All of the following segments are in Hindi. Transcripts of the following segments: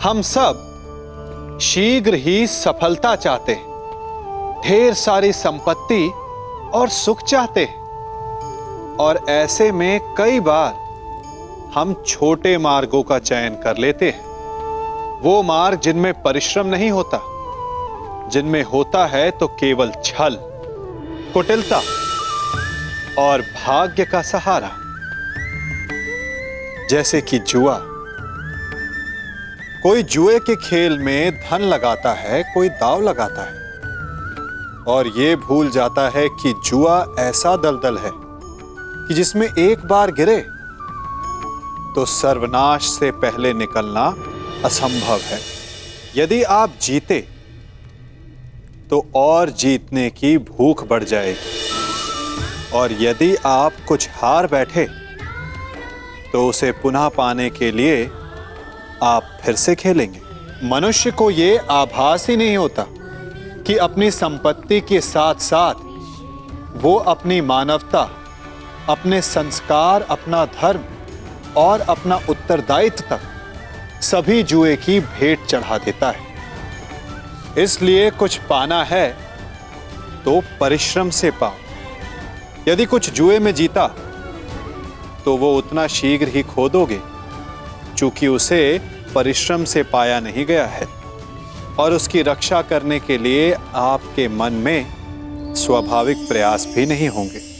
हम सब शीघ्र ही सफलता चाहते हैं, ढेर सारी संपत्ति और सुख चाहते हैं, और ऐसे में कई बार हम छोटे मार्गों का चयन कर लेते हैं, वो मार्ग जिनमें परिश्रम नहीं होता, जिनमें होता है तो केवल छल, कुटिलता और भाग्य का सहारा। जैसे कि जुआ। कोई जुए के खेल में धन लगाता है, कोई दांव लगाता है, और यह भूल जाता है कि जुआ ऐसा दलदल है कि जिसमें एक बार गिरे तो सर्वनाश से पहले निकलना असंभव है। यदि आप जीते तो और जीतने की भूख बढ़ जाएगी, और यदि आप कुछ हार बैठे तो उसे पुनः पाने के लिए आप फिर से खेलेंगे। मनुष्य को यह आभास ही नहीं होता कि अपनी संपत्ति के साथ साथ वो अपनी मानवता, अपने संस्कार, अपना धर्म और अपना उत्तरदायित्व तक सभी जुए की भेंट चढ़ा देता है। इसलिए कुछ पाना है तो परिश्रम से पाओ। यदि कुछ जुए में जीता तो वो उतना शीघ्र ही खो दोगे, चूंकि उसे परिश्रम से पाया नहीं गया है, और उसकी रक्षा करने के लिए आपके मन में स्वाभाविक प्रयास भी नहीं होंगे।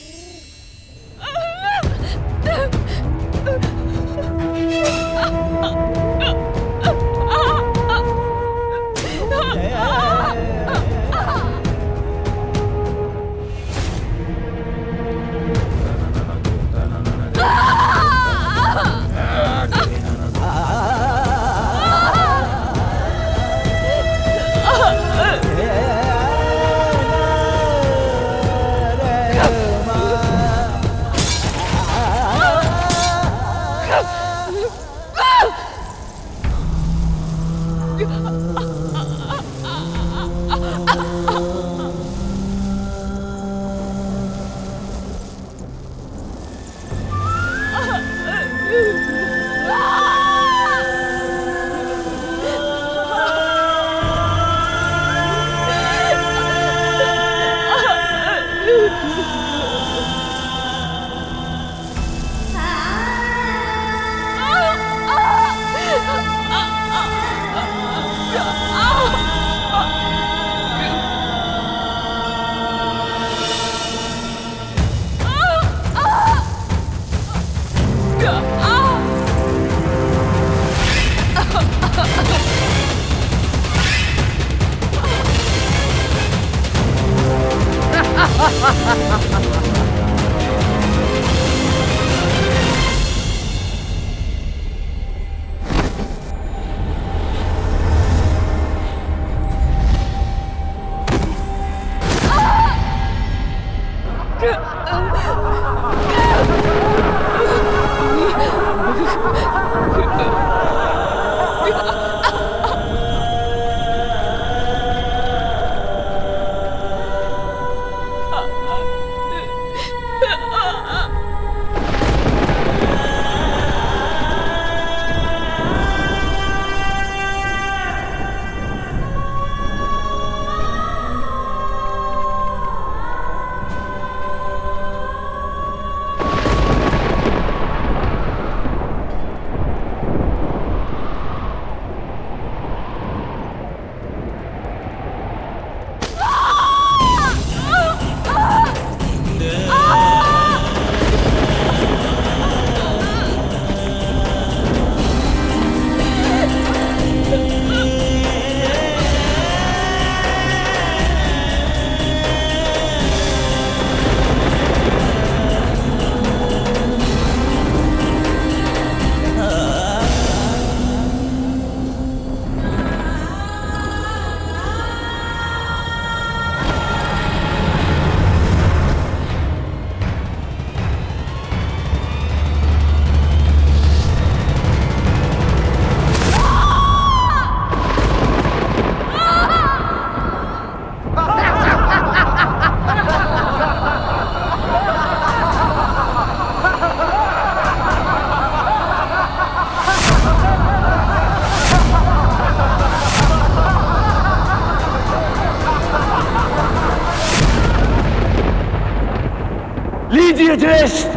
लीजिए ज्येष्ठ,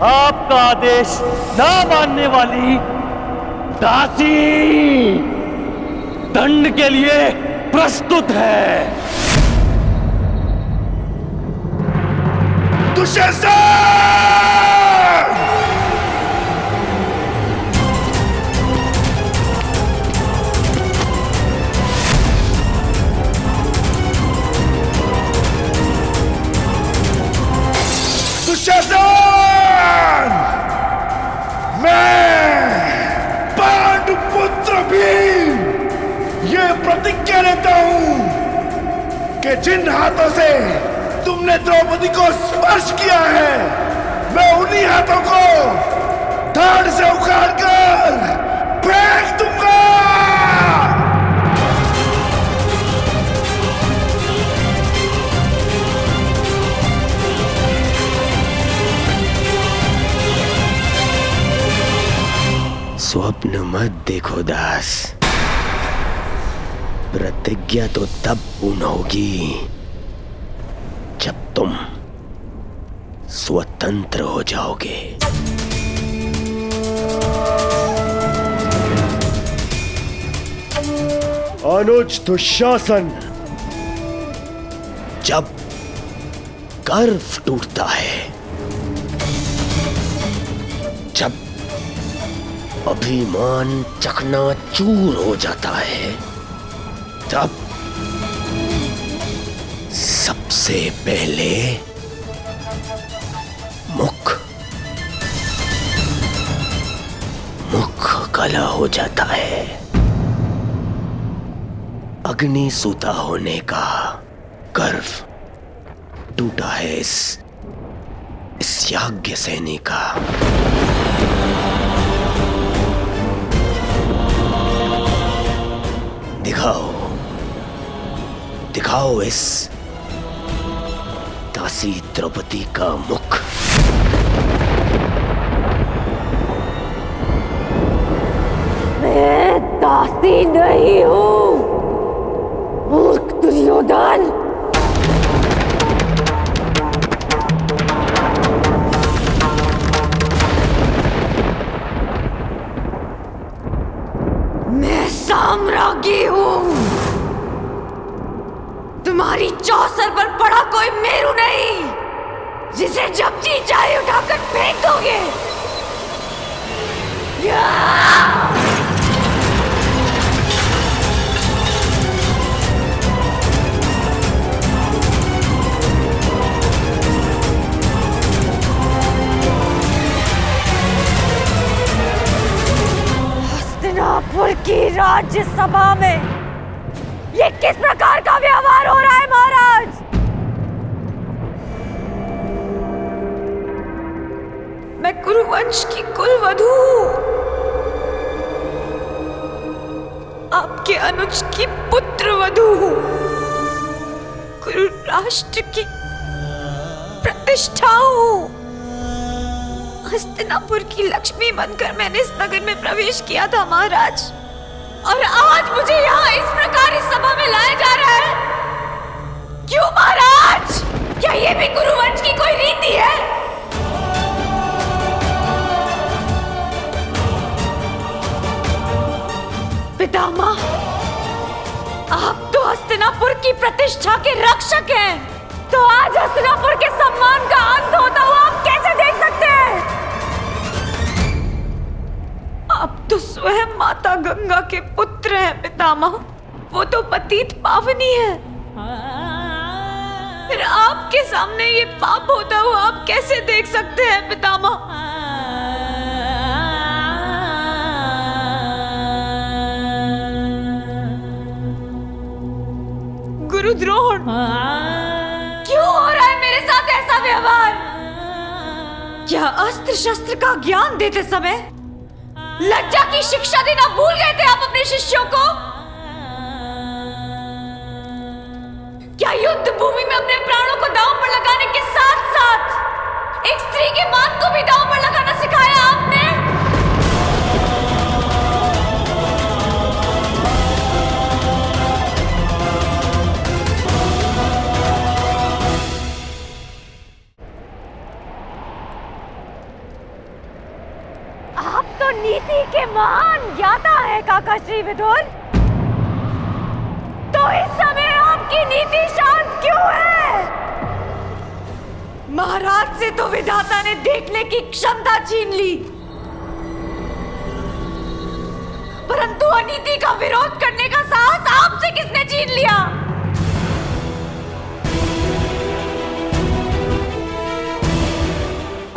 आपका आदेश ना मानने वाली दासी दंड के लिए प्रस्तुत है। दुशासन! दुशासन! मैं पांडुपुत्र भीम ये प्रतिज्ञा लेता हूं कि जिन हाथों से तुमने द्रौपदी को स्पर्श किया है, मैं उन्हीं हाथों को धाड़ से उखाड़कर फेंक दूंगा। स्वप्न मत देखो दास, प्रतिज्ञा तो तब पूर्ण होगी जब तुम स्वतंत्र हो जाओगे। अनुज दुशासन, जब गर्व टूटता है, जब अभिमान चकनाचूर हो जाता है, तब सबसे पहले मुख काला हो जाता है। अग्नि सूता होने का गर्व टूटा है इस याज्ञ सैनी का। दिखाओ इस दासी द्रौपदी का मुख। मैं दासी नहीं हूं, मूर्ख दुर्योधन। मैं साम्राज्ञी हूं। तुम्हारी चौसर पर पड़ा कोई मेरू नहीं जिसे जब जी चाहे उठाकर फेंक दोगे। हस्तिनापुर की राज्यसभा में ये किस प्रकार का व्यवहार हो रहा है महाराज? मैं कुरुवंश की कुलवधू हूं, आपके अनुज की पुत्रवधू हूं, कुरु राष्ट्र की प्रतिष्ठा हूं। हस्तिनापुर की लक्ष्मी बनकर मैंने इस नगर में प्रवेश किया था महाराज, और आज मुझे यहाँ इस प्रकार इस सभा में लाया जा रहा है। क्यों महाराज? क्या ये भी कुरुवंश की कोई रीति है? पितामह, आप तो हस्तिनापुर की प्रतिष्ठा के रक्षक हैं, तो आज हस्तिनापुर के सम्मान का अंत होता हुआ आप कैसे देख सकते हैं? आप तो स्वयं माता गंगा के पुत्र हैं पितामह, वो तो पतित पावनी है। फिर आपके सामने ये पाप होता हुआ आप कैसे देख सकते हैं पितामह? गुरुद्रोण, क्यों हो रहा है मेरे साथ ऐसा व्यवहार? क्या अस्त्र शस्त्र का ज्ञान देते समय लज्जा की शिक्षा देना भूल गए थे आप अपने शिष्यों को? क्या युद्ध भूमि में अपने प्राणों को दांव पर लगाने के साथ साथ एक स्त्री के मान को भी दांव पर लगाना सिखाया आपने? तो नीति के महान ज्ञाता है काका श्री विदुर। तो इस समय आपकी नीति शांत क्यों है? महाराज से तो विधाता ने देखने की क्षमता छीन ली, परंतु अनीति का विरोध करने का साहस आपसे किसने छीन लिया?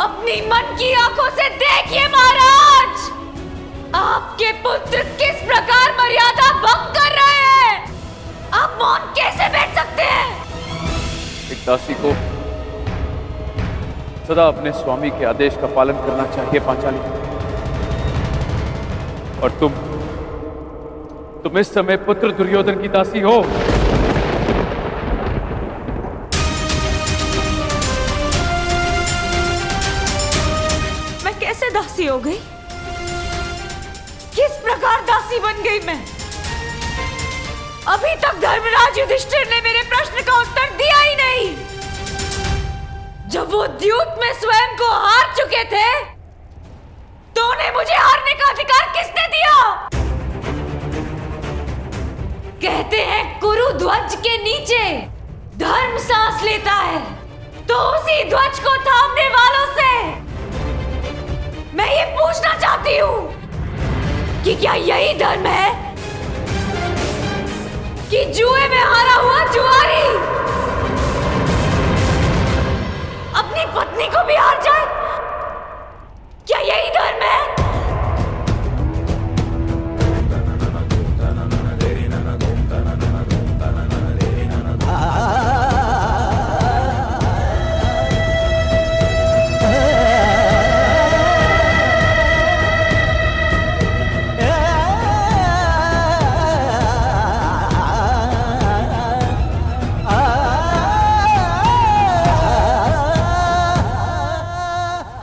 अपनी मन की आंखों से देखिए महाराज, आपके पुत्र किस प्रकार मर्यादा भंग कर रहे हैं। आप मौन कैसे बैठ सकते हैं? एक दासी को सदा अपने स्वामी के आदेश का पालन करना चाहिए पांचाली। और तुम इस समय पुत्र दुर्योधन की दासी हो। मैं कैसे दासी हो गई? किस प्रकार दासी बन गई मैं? अभी तक धर्मराज युधिष्ठिर ने मेरे प्रश्न का उत्तर दिया ही नहीं। जब वो द्यूत में स्वयं को हार चुके थे, तो उन्हें मुझे हारने का अधिकार किसने दिया? कहते हैं कुरु ध्वज के नीचे धर्म सांस लेता है, तो उसी ध्वज को थामने वालों से मैं ये पूछना चाहती हूँ कि क्या यही धर्म है कि जुए में हारा हुआ जुआरी अपनी पत्नी को भी हार जाए? क्या यही धर्म है?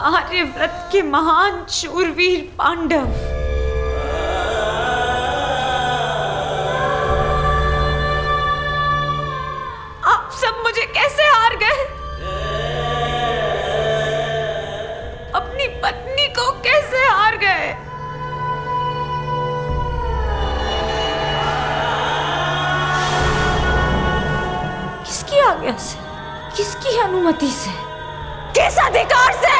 आर्यव्रत के महान शूरवीर पांडव, आप सब मुझे कैसे हार गए? अपनी पत्नी को कैसे हार गए? किसकी आज्ञा से, किसकी अनुमति से, किस अधिकार से?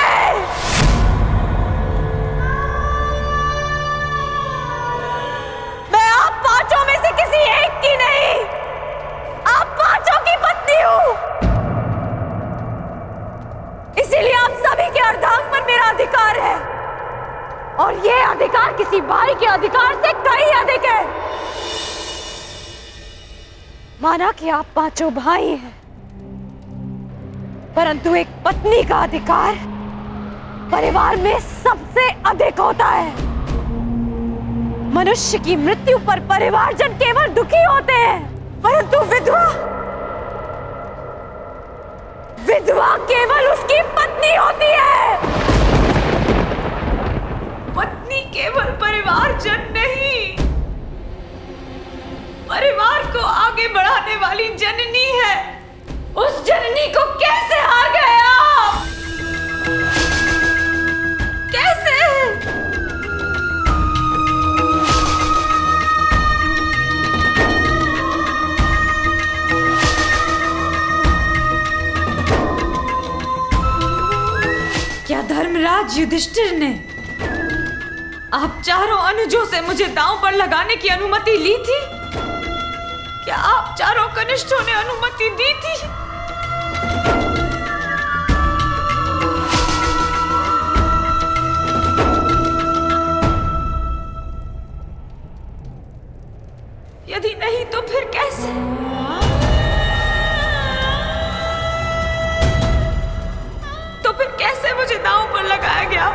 मैं आप पांचों में से किसी एक की नहीं, आप पांचों की पत्नी हूं। इसीलिए आप सभी के अर्धांग पर मेरा अधिकार है, और ये अधिकार किसी भाई के अधिकार से कहीं अधिक है। माना कि आप पांचों भाई हैं, परंतु एक पत्नी का अधिकार परिवार में सबसे अधिक होता है। मनुष्य की मृत्यु पर परिवारजन केवल दुखी होते हैं, परंतु विधवा केवल उसकी पत्नी होती है। पत्नी केवल परिवारजन नहीं, परिवार को आगे बढ़ाने वाली जननी है। उस जननी को कैसे हार गए आप? कैसे? क्या धर्मराज युधिष्ठिर ने आप चारों अनुजों से मुझे दांव पर लगाने की अनुमति ली थी? क्या आप चारों कनिष्ठों ने अनुमति दी थी? यदि नहीं तो फिर कैसे? तो फिर कैसे मुझे दांव पर लगाया गया?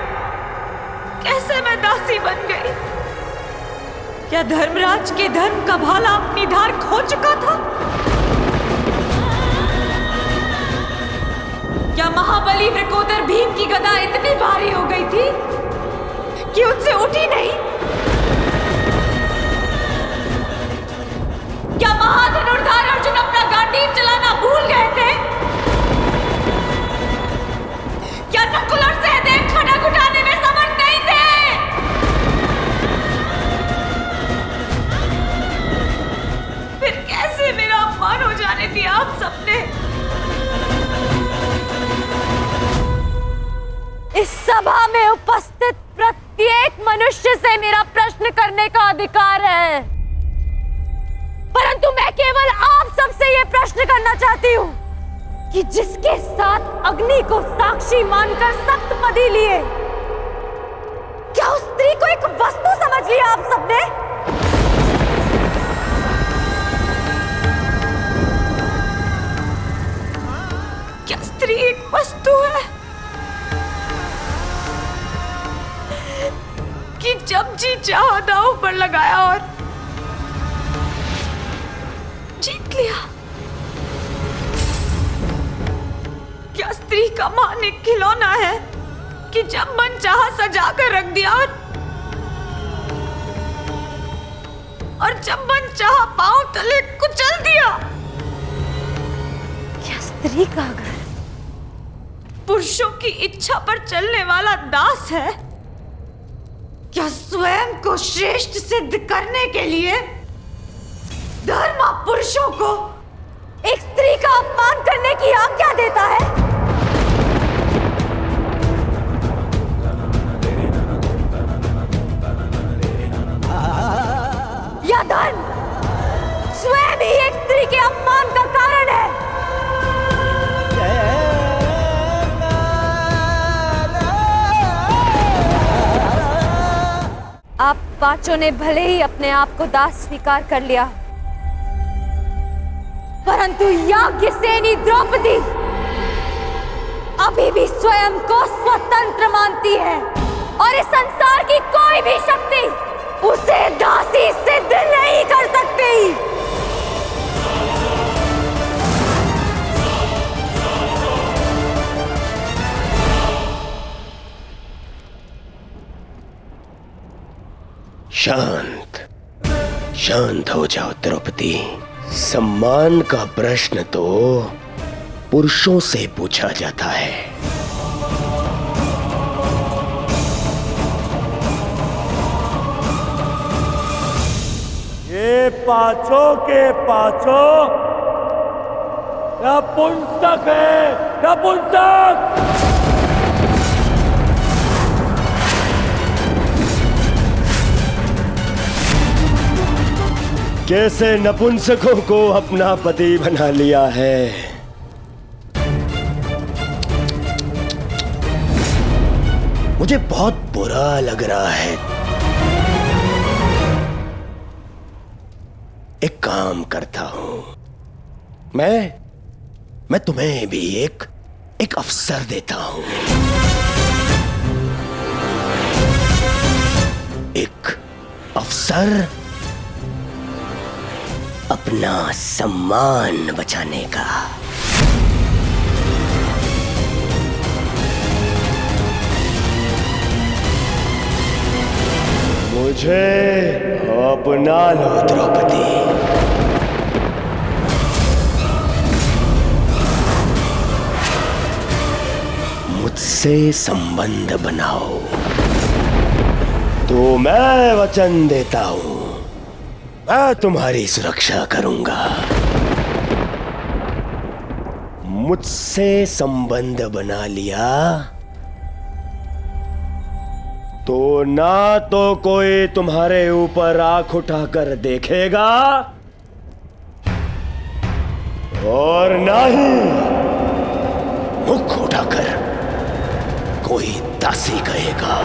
कैसे मैं दासी बन गई? क्या धर्मराज के धर्म का भाला अपनी धार खो चुका था? क्या महाबली वृकोदर भीम की गदा इतनी भारी हो गई थी कि उससे उठी नहीं? क्या महाधनुर्धार अर्जुन अपना गांडीव चलाना भूल गए थे? क्या नकुल और सहदेव खड़ग उठाने में समर्थ नहीं थे? मनुष्य से मेरा प्रश्न करने का अधिकार है, परंतु मैं केवल आप सबसे यह प्रश्न करना चाहती हूँ कि जिसके साथ अग्नि को साक्षी मानकर सप्तपदी लिए, क्या उस स्त्री को एक वस्तु समझ लिया आप सबने? क्या स्त्री एक वस्तु है कि जब जी चाहा दांव पर लगाया और जीत लिया? क्या स्त्री का मान एक खिलौना है कि जब मन चाहा सजा कर रख दिया और जब मन चाहा पांव तले कुचल दिया? क्या स्त्री का घर पुरुषों की इच्छा पर चलने वाला दास है? क्या स्वयं को श्रेष्ठ सिद्ध करने के लिए धर्म पुरुषों को एक स्त्री का अपमान करने की आज्ञा देता है? या धर्म स्वयं ही एक स्त्री के अपमान का कारण है? आप पांचों ने भले ही अपने आप को दास स्वीकार कर लिया, परंतु याज्ञसेनी द्रौपदी अभी भी स्वयं को स्वतंत्र मानती है और इस संसार की कोई भी शक्ति उसे दासी सिद्ध नहीं कर सकती। शांत शांत हो जाओ द्रौपदी। सम्मान का प्रश्न तो पुरुषों से पूछा जाता है। ये पांचों के पांचों नपुंसक है, नपुंसक। कैसे नपुंसकों को अपना पति बना लिया है। मुझे बहुत बुरा लग रहा है। एक काम करता हूं, मैं तुम्हें भी एक अवसर देता हूं। एक अवसर अपना सम्मान बचाने का। मुझे अपना लो द्रौपदी। मुझसे संबंध बनाओ तो मैं वचन देता हूं, मैं तुम्हारी सुरक्षा करूंगा। मुझसे संबंध बना लिया तो ना तो कोई तुम्हारे ऊपर आंख उठाकर देखेगा और ना ही मुख उठाकर कोई दासी कहेगा।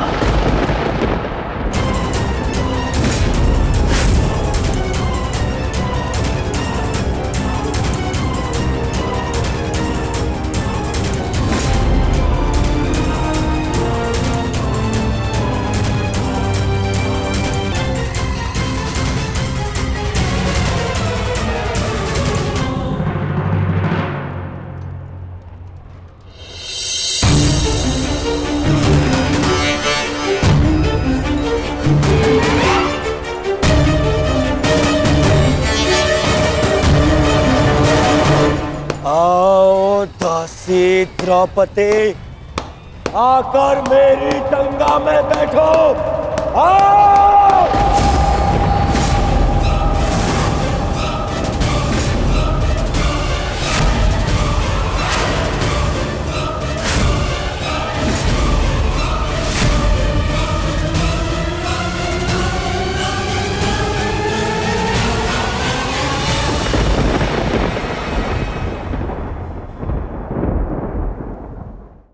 द्रौपदी आकर मेरी गंगा में बैठो। आओ